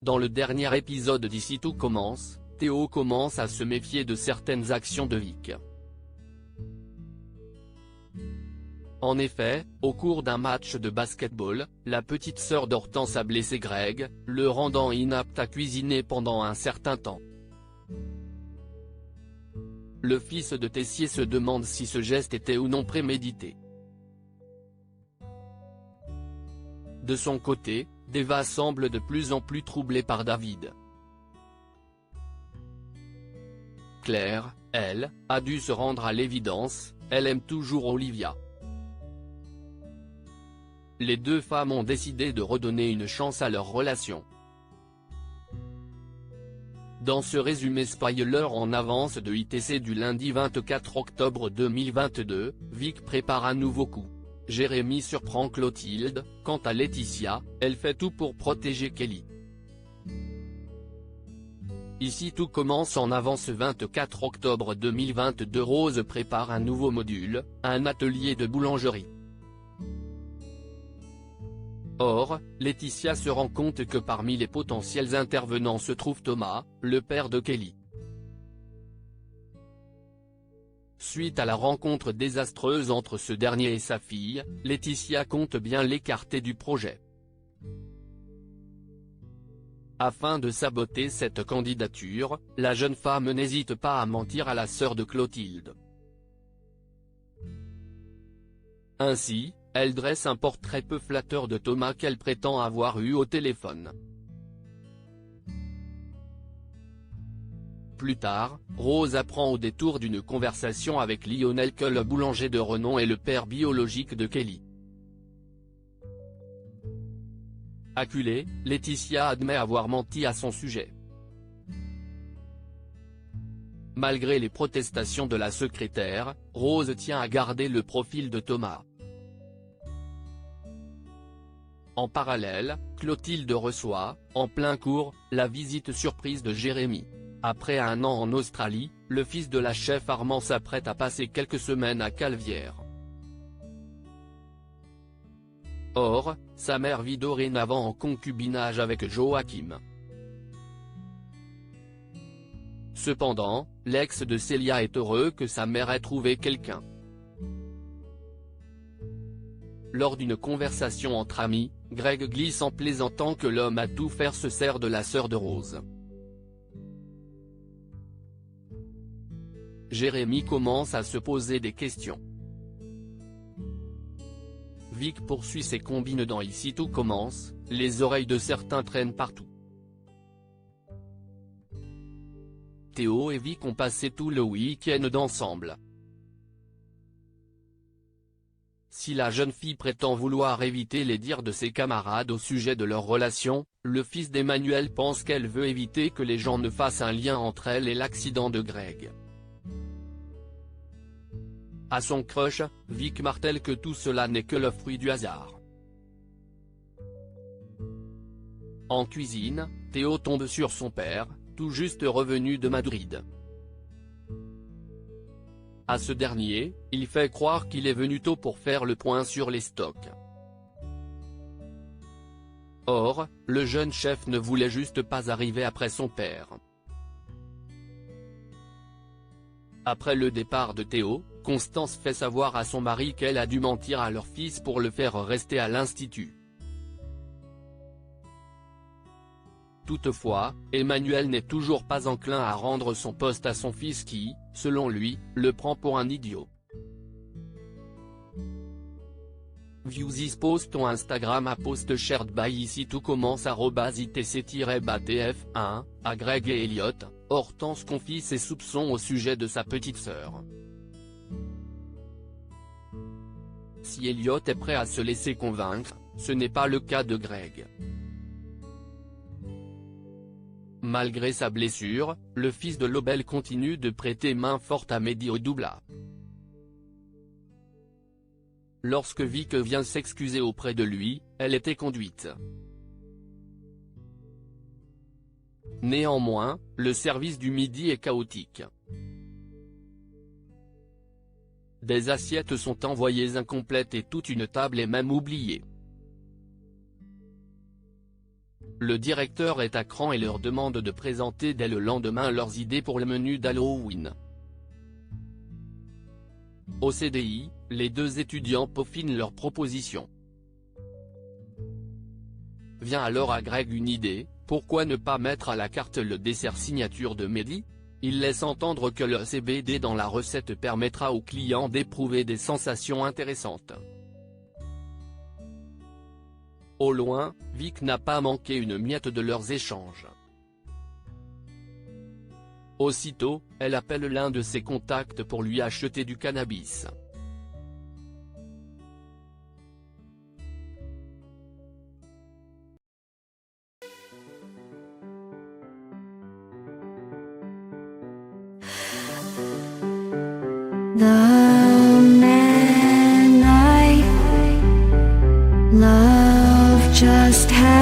Dans le dernier épisode d'Ici tout commence, Théo commence à se méfier de certaines actions de Vic. En effet, au cours d'un match de basket-ball, la petite sœur d'Hortense a blessé Greg, le rendant inapte à cuisiner pendant un certain temps. Le fils de Tessier se demande si ce geste était ou non prémédité. De son côté, Deva semble de plus en plus troublée par David. Claire, elle, a dû se rendre à l'évidence, elle aime toujours Olivia. Les deux femmes ont décidé de redonner une chance à leur relation. Dans ce résumé spoiler en avance de ITC du lundi 24 octobre 2022, Vic prépare un nouveau coup. Jérémy surprend Clotilde. Quant à Laetitia, elle fait tout pour protéger Kelly. Ici tout commence en avance 24 octobre 2022. Rose prépare un nouveau module, un atelier de boulangerie. Or, Laetitia se rend compte que parmi les potentiels intervenants se trouve Thomas, le père de Kelly. Suite à la rencontre désastreuse entre ce dernier et sa fille, Laetitia compte bien l'écarter du projet. Afin de saboter cette candidature, la jeune femme n'hésite pas à mentir à la sœur de Clotilde. Ainsi, elle dresse un portrait peu flatteur de Thomas qu'elle prétend avoir eu au téléphone. Plus tard, Rose apprend au détour d'une conversation avec Lionel que le boulanger de renom est le père biologique de Kelly. Acculée, Laetitia admet avoir menti à son sujet. Malgré les protestations de la secrétaire, Rose tient à garder le profil de Thomas. En parallèle, Clotilde reçoit, en plein cours, la visite surprise de Jérémy. Après un an en Australie, le fils de la chef Armand s'apprête à passer quelques semaines à Calvière. Or, sa mère vit dorénavant en concubinage avec Joachim. Cependant, l'ex de Célia est heureux que sa mère ait trouvé quelqu'un. Lors d'une conversation entre amis, Greg glisse en plaisantant que l'homme à tout faire se sert de la sœur de Rose. Jérémy commence à se poser des questions. Vic poursuit ses combines dans Ici tout commence, les oreilles de certains traînent partout. Théo et Vic ont passé tout le week-end ensemble. Si la jeune fille prétend vouloir éviter les dires de ses camarades au sujet de leur relation, le fils d'Emmanuel pense qu'elle veut éviter que les gens ne fassent un lien entre elle et l'accident de Greg. À son crush, Vic martèle que tout cela n'est que le fruit du hasard. En cuisine, Théo tombe sur son père, tout juste revenu de Madrid. À ce dernier, il fait croire qu'il est venu tôt pour faire le point sur les stocks. Or, le jeune chef ne voulait juste pas arriver après son père. Après le départ de Théo, Constance fait savoir à son mari qu'elle a dû mentir à leur fils pour le faire rester à l'institut. Toutefois, Emmanuel n'est toujours pas enclin à rendre son poste à son fils qui, selon lui, le prend pour un idiot. Viewsis post ton Instagram à post shared by Ici tout commence @itc-batf1, à Greg et Elliot. Hortense confie ses soupçons au sujet de sa petite sœur. Si Elliot est prêt à se laisser convaincre, ce n'est pas le cas de Greg. Malgré sa blessure, le fils de Lobel continue de prêter main forte à Mehdi Odoubla. Lorsque Vic vient s'excuser auprès de lui, elle était conduite. Néanmoins, le service du midi est chaotique. Des assiettes sont envoyées incomplètes et toute une table est même oubliée. Le directeur est à cran et leur demande de présenter dès le lendemain leurs idées pour le menu d'Halloween. Au CDI, les deux étudiants peaufinent leurs propositions. Vient alors à Greg une idée, pourquoi ne pas mettre à la carte le dessert signature de Mehdi? Il laisse entendre que le CBD dans la recette permettra aux clients d'éprouver des sensations intéressantes. Au loin, Vic n'a pas manqué une miette de leurs échanges. Aussitôt, elle appelle l'un de ses contacts pour lui acheter du cannabis. The man I love just had